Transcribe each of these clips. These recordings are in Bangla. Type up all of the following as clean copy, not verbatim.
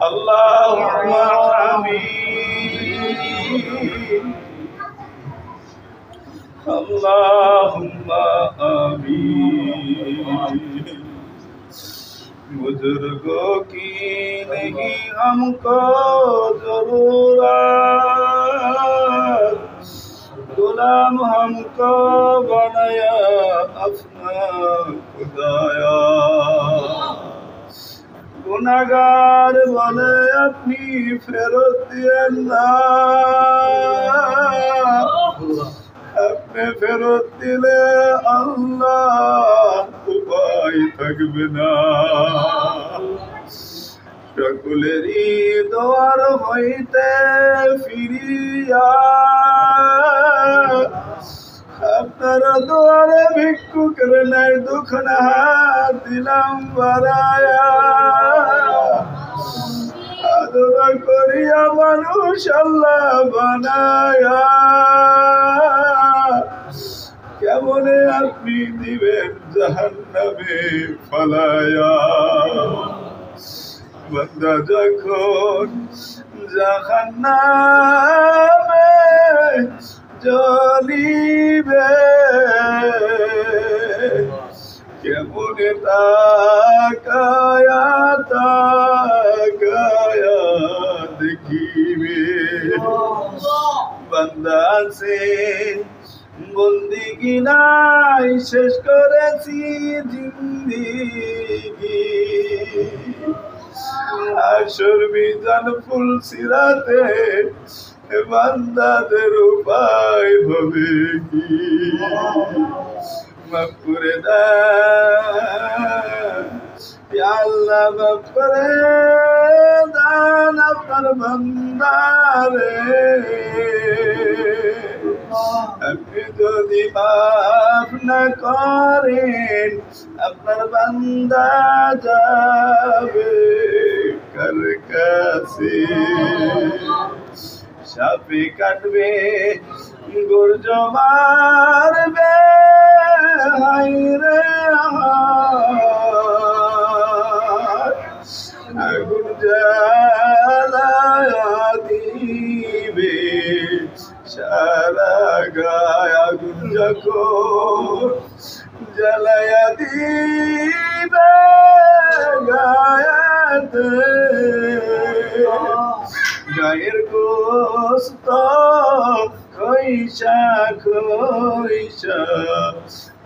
আল্লাহুম্মা আমিন আল্লাহুম্মা आमीन। बुजुर्गों की नहीं हमको जरूरत, गुलाम हमको बनाया अपना खुदाया। गुनाहगार बोले अपनी फेरत दिए ना, अपने फेरत दिले আল্লাহ উপায় থাকবে না। সকলেরই দোয়ার হইতে ফিরিয়া আপনার দোয়ারে ভিক্ষুকের নাই দুঃখ না দিলাম বাড়ায়া। আদর করিয়া মানুষ আল্লাহ বানায়া, কেমনে আপনি দিবেন জাহান্নামে ফালায়া। বান্দা যখন জাহান্নামে জ্বলিবে, কেমনে তাকায়া তাকায়া দেখিবে। বান্দা আছে বন্দিগি নাই শেষ করেছি জিন্দিগি, আসর মিজান ফুল সিরাতে বান্দাদের উপায় হবে কি। মাফ করে দেন ইয়া আল্লাহ, মাফ করে দেন আপনার বান্দারে। আপনি যদি মাফ না করেন আপনার বান্দা যাবে কার কাছে। সাপে কাটবে গর্জ মারবে হায়রে আগুন জ্বালায়া দিবে সারা গায়। আগুন যখন জ্বালায়া দিবে গায়াতে, গায়ের গোস্ত খইসা খইসা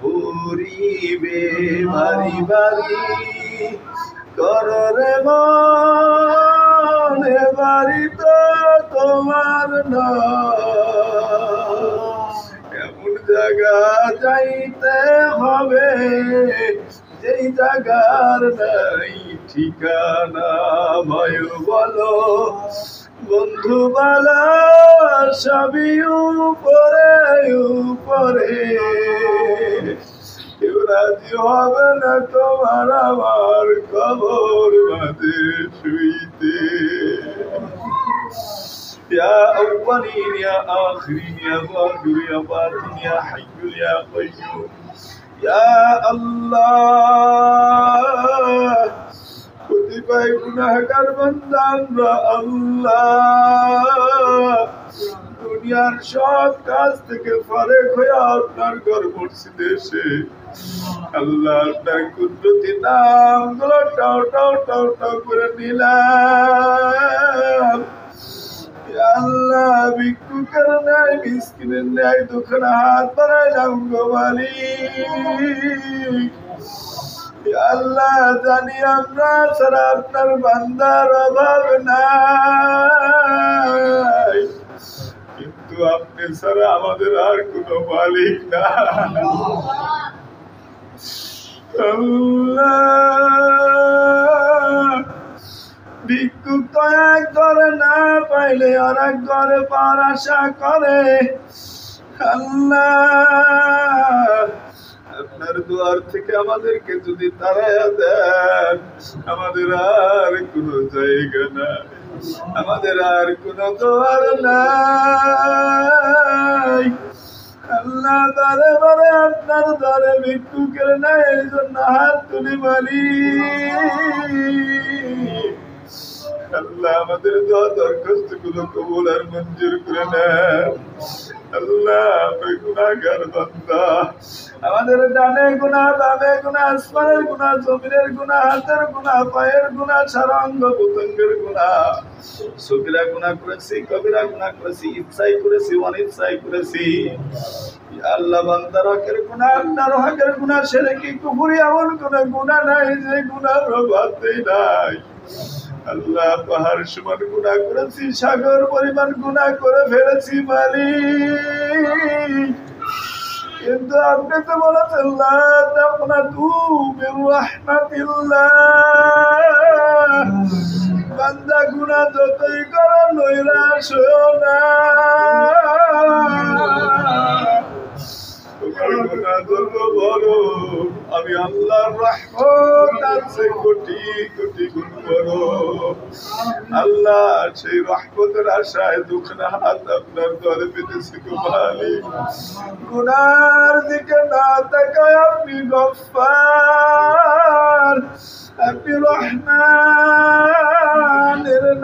পুরিবে বাড়ি বাড়ি। কররে মন বাড়ি তো তোমার না, এমন জায়গা যাইতে হবে যেই জায়গার নাই ঠিকানা। ভয় বলো বন্ধু বালা সবই উপরে উপরে, কেউ রাজি হবে না তোমার আমার কবর বাঁধে শুইতে। يا أولين يا آخرين يا ظاهر يا باطن يا حي يا قيوم يا الله। কতিপয় গুনাহগার বান্দা আমরা আল্লাহ দুনিয়ার সব কাজ থেকে ফারেক হয়ে আপনার ঘর মসজিদে এসে আল্লাহ আপনার কুদরতি নামগুলো টাও টাও টাও টাও করে নিলাম। আল্লাহ ভিক্ষুকের ন্যায় মিসকিনের ন্যায় দুঃখের হাত বাড়াইলাম গো মালিক। আল্লাহ জানি আমরা ছাড়া আপনার বান্দার অভাব নাই, কিন্তু আপনি ছাড়া আমাদের আর কোনো মালিক না। আল্লাহ ভিক্ষুক তো এক ঘরে না পাইলে আর এক ঘরে পাওয়ার আশা করে। আল্লাহ আপনার দুয়ার থেকে আমাদেরকে যদি তাড়াইয়া দেন, আমাদের আর কোনো জায়গা নাই, আমাদের আর কোনো দুয়ার নাই। আল্লাহ বারে বারে আপনার দ্বারে ভিক্ষুকের নাই, এই জন্য হাত তুলি বলি আল্লাহ আমাদের দোয়া দরখাস্ত গুলো কবুল আর মঞ্জুর করে নেন। আল্লাহ আমরা গুনাহগার বান্দা, আমাদের ডানে গুনাহ, বামে গুনাহ, আসমানের গুনাহ, জমিনের গুনাহ, হাতের গুনাহ, পায়ের গুনাহ, সারা অঙ্গ প্রত্যঙ্গের গুনাহ, সগীরা গুনাহ করেছি, কবিরা গুনাহ করেছি, ইচ্ছাই করেছি, অনিচ্ছাই করেছি। আল্লাহ বান্দার হকের গুনাহ, আল্লাহর হকের গুনাহ, শিরকি কুফরি এমন কোন গুনাহ নাই যে গুনাহ বাদ দেই নাই। আল্লাহ পাহাড় সমান গুনাহ করেছি, সাগর পরিমাণ গুনাহ করে ফেলেছি মালিক, কিন্তু আপনি তো বলেছেন লা তাকনাতু মির রাহমাতিল্লাহ, বান্দা গুনাহ যতই করো নৈরাশ হইও না। আমি আল্লাহর রহমত আছে কোটি কোটি গুণ বড়। আল্লাহ সেই রহমতের আশায় দুঃখের হাত আপনার দরে পেতেছি গো মালিক। গুনার দিকে না তাকায় আপনি গফফার, আপনি রহমানের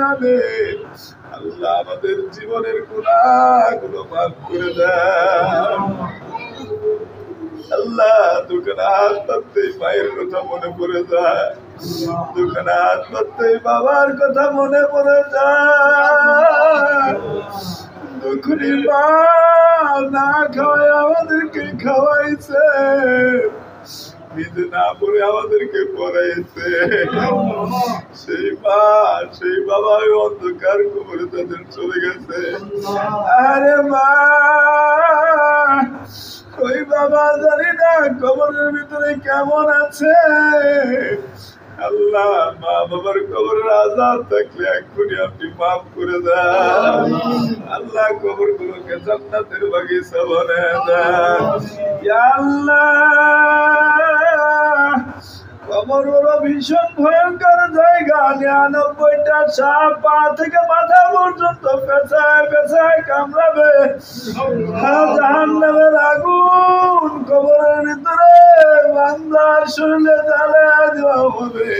নামে আল্লাহ আমাদের জীবনের গুনাহগুলো মাফ করে দেন। আল্লাহ দোকানে হাত পাততেই মায়ের কথা মনে পড়ে যায়, দোকানে হাত পাততেই বাবার কথা মনে পড়ে যায়। দুঃখী মা না খাওয়াই আমাদেরকে খাওয়াইছে, নিজে না পড়ে আমাদেরকে পড়াইছে। সেই মা সেই বাবা অন্ধকার কবরে তাদের চলে গেছে। আরে মা ওই বাবা জানি না কবরের ভিতরে কেমন আছে। আল্লাহ মা বাবার কবরের আযাব থাকলে এক্ষুনি আপনি মাফ করে দেন। আল্লাহ কবর গুলোকে জান্নাতের বাগিচা বানায় দেন। ইয়া আল্লাহ কবর হলো ভীষণ ভয়ঙ্কর জায়গা, ৯৯টা সাপ পা থেকে মাথা পর্যন্ত পেঁচায় পেঁচায় কামড়াবে। জাহান্নামের আগুন কবরের ভিতরে বান্দার শরীরে জ্বালায়া দেওয়া হবে।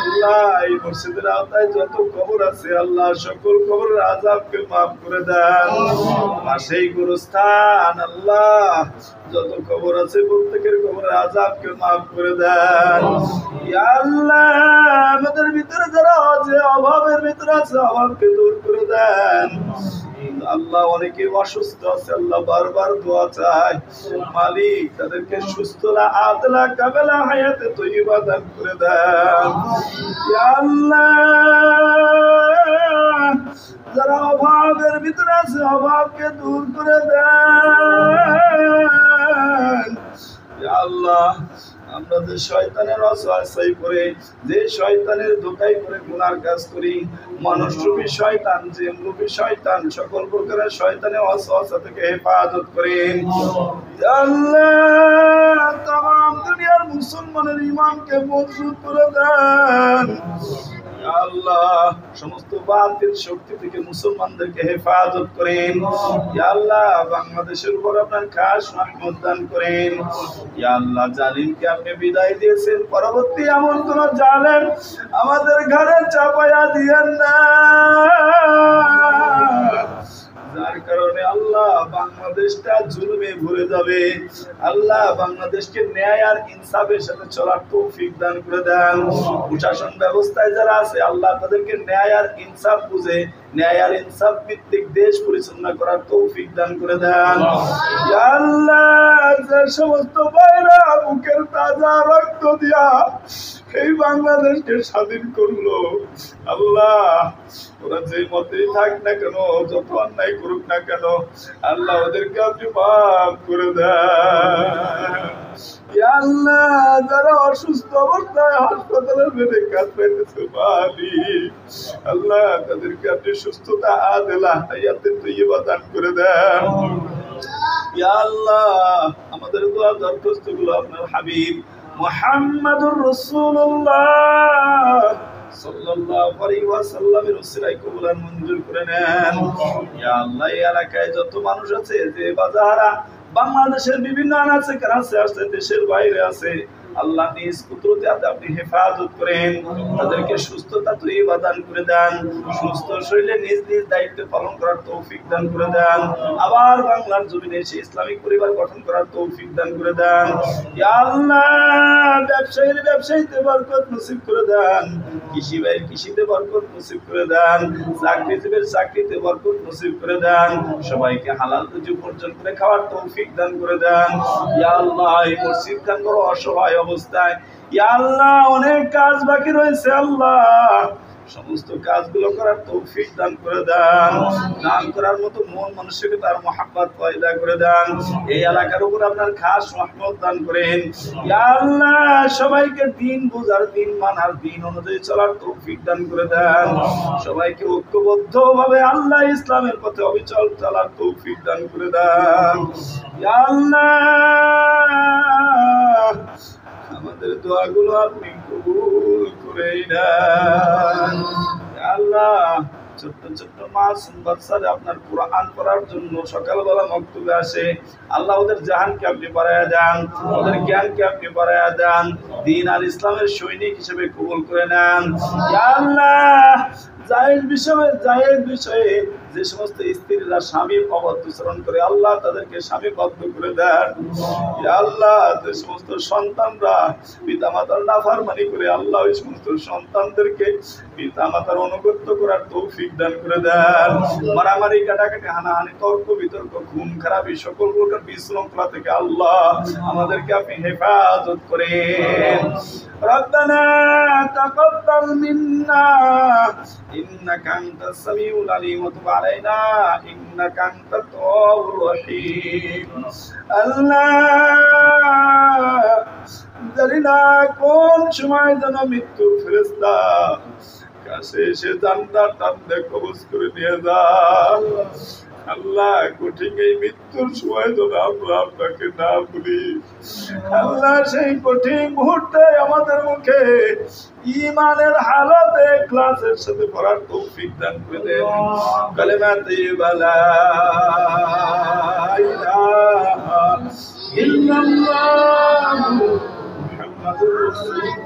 আল্লাহ এই মসজিদের আওতায় যত কবর আছে আল্লাহ সকল কবরের আযাবকে মাফ করে দেন। পাশেই গুরুস্থান আল্লাহ যত কবর আছে প্রত্যেকের কবরের আযাবকে মাফ করে দেন। ইয়া আল্লাহ আমাদের ভিতরে যারা আছে অভাবের ভিতরে আছে অভাবকে দূর করে দেন। আল্লাহ অনেকে অসুস্থ আছে, আল্লাহ বারবার দোয়া চাই মালিক তাদেরকে সুস্থলা আদলা কামেলা হায়াতে তৈয়বা দান করে দেন। ইয়া আল্লাহ যারা অভাবের ভিতরে আছে অভাবকে দূর করে দেন। ইয়া আল্লাহ আমরা যে শয়তানের ওয়াসওয়াসায় পড়ে, যে শয়তানের ধোঁকায় পড়ে গুনার কাজ করি, মানুষরূপী শয়তান, জিনরূপী শয়তান, সকল প্রকারের শয়তানের ওয়াসওয়াসা থেকে হেফাজত করেন। ইয়া আল্লাহ তামাম দুনিয়ার মুসলমানের ঈমানকে মজবুত করে দেন। ইয়া আল্লাহ সমস্ত বাতিল শক্তি থেকে মুসলমানদেরকে হেফাজত করেন। ইয়া আল্লাহ বাংলাদেশের উপর আপনার খাস রহমত দান করেন। ইয়া আল্লাহ জালিমকে আপনি বিদায় দিয়েছেন, পরবর্তী এমন কোন জালেম আমাদের ঘরে চাপায়া দিয়েন না, যার কারণে আল্লাহ বাংলাদেশটা জুলুমে ভরে যাবে। আল্লাহ বাংলাদেশকে ন্যায় আর ইনসাফের সাথে চলার তৌফিক দান করে দেন। প্রশাসন ব্যবস্থায় যারা আছে আল্লাহ তাদেরকে ন্যায় আর ইনসাফ বুঝে ন্যায় আর ইনসাফ ভিত্তিক দেশ পরিচালনা করার তৌফিক দান করে দেন। ইয়া আল্লাহ যে সমস্ত ভাইরা বুকের তাজা রক্ত দিয়া এই বাংলাদেশকে স্বাধীন করলো, আল্লাহ ওরা যে মতেই থাক না কেন, যত অন্যায় করুক না কেন, আল্লাহ ওদেরকে আপনি মাফ করে দেন। ইয়া আল্লাহ যারা অসুস্থ অবস্থায় হাসপাতালের বেডে কাতরাইতেছে মালিক, আল্লাহ তাদেরকে আপনি সুস্থতা আদেলা হায়াতে তৈয়বা দান করে দেন। ইয়া আল্লাহ আমাদের দোয়া দরখাস্তগুলো আপনার হাবিব মুহাম্মাদুর রাসূলুল্লাহ সাল্লাল্লাহু আলাইহি ওয়াসাল্লামের উসিলায় কবুল আর মঞ্জুর করে নেন। ইয়া আল্লাহ এই এলাকায় যত মানুষ আছে, যে বাজারা বাংলাদেশের বিভিন্ন আনাচে কানাচে আছে, দেশের বাইরে আছে, আল্লাহ নিজ কুদরতে আপনি হেফাজত করেন, তাদেরকে সুস্থতা তৈবা দান করে দেন, সুস্থ শরীরে নিজ নিজ দায়িত্ব পালন করার তৌফিক দান করে দেন, আবার বাংলার জমিনে এসে ইসলামিক পরিবার গঠন করার তৌফিক দান করে দেন। ইয়া আল্লাহ, ব্যবসায়ীর ব্যবসায়ীতে বরকত নসিব করে দেন, কৃষি ভাইয়ের কৃষিতে বরকত নসিব করে দেন, চাকরিজীবীর চাকরিতে বরকত নসিব করে দেন, সবাইকে হালাল রুজি উপার্জন করে খাওয়ার তৌফিক দান করে দেন। ইয়া আল্লাহ, এই মসজিদ খান বড় অসহায় অবস্থায়, ইয়া আল্লাহ অনেক কাজ বাকি রয়েছে, আল্লাহ সমস্ত কাজগুলো করার তৌফিক দান করে দেন, দান করার মতো মন মানসিকতার মহাব্বত পয়দা করে দেন, এই এলাকার উপর আপনার খাস রহমত দান করেন। ইয়া আল্লাহ, সবাইকে দিন বুঝার, দিন মানার, দিন অনুযায়ী চলার তৌফিক দান করে দেন, সবাইকে ঐক্যবদ্ধভাবে আল্লাহ ইসলামের পথে অবিচল চলার তৌফিক দান করে দেন। ইয়া আল্লাহ, আমাদের দোয়াগুলো আপনি কবুল করে নেন। আল্লাহ, ছোট্ট ছোট্ট মাসুম বাচ্চারা আপনার কোরআন পড়ার জন্য সকালবেলা মক্তবে আসে, আল্লাহ ওদের জাহানকে আপনি বাড়ায়া দেন, ওদের জ্ঞানকে আপনি বাড়ায়া দেন, দ্বীন আর ইসলামের সৈনিক হিসেবে কবুল করে নেন। ইয়া আল্লাহ, জায়েজ বিষয়ে যে সমস্ত স্ত্রীরা স্বামীর অবাধ্যচরণ করে, আল্লাহ তাদেরকে স্বামী বদ্ধ করে দেন। ইয়া আল্লাহ, যে সমস্ত সন্তানরা পিতামাতার নাফরমানি করে, আল্লাহ ওই সমস্ত সন্তানদেরকে পিতামাতার অনুগত্য করার তৌফিক দান করে দেন। মারামারি, কাটাকাটি, হানাহানি, তর্ক বিতর্ক, খুন খারাপি, সকল প্রকার বিশৃঙ্খলা থেকে আল্লাহ আমাদেরকে আপনি হেফাজত করেন। রব্বানা তাকাব্বাল মিন্না ইন্নাকা আনতাস সামিউল আলিম ওয়া তুব আলাইনা ইন্নাকা আনতাত তাওয়াবুর রহিম। আল্লাহ, জানি না কোন সময় যেন মৃত্যুর ফেরেশতা কাছে এসে জান্নাত টানতে কবজ করে নিয়ে যায়। আল্লাহ, কঠিন এই মৃত্যুর সময় যেন আমরা আপনাকে না ভুলি। আল্লাহ, সেই কঠিন মুহূর্তে আমাদের মুখে ঈমানের হালাতে ইখলাসের সাথে পড়ার তৌফিক দান করে দেন। কালেমা তাইয়্যিবা লা ইলাহা ইল্লাল্লাহ মুহাম্মাদুর রাসূলুল্লাহ।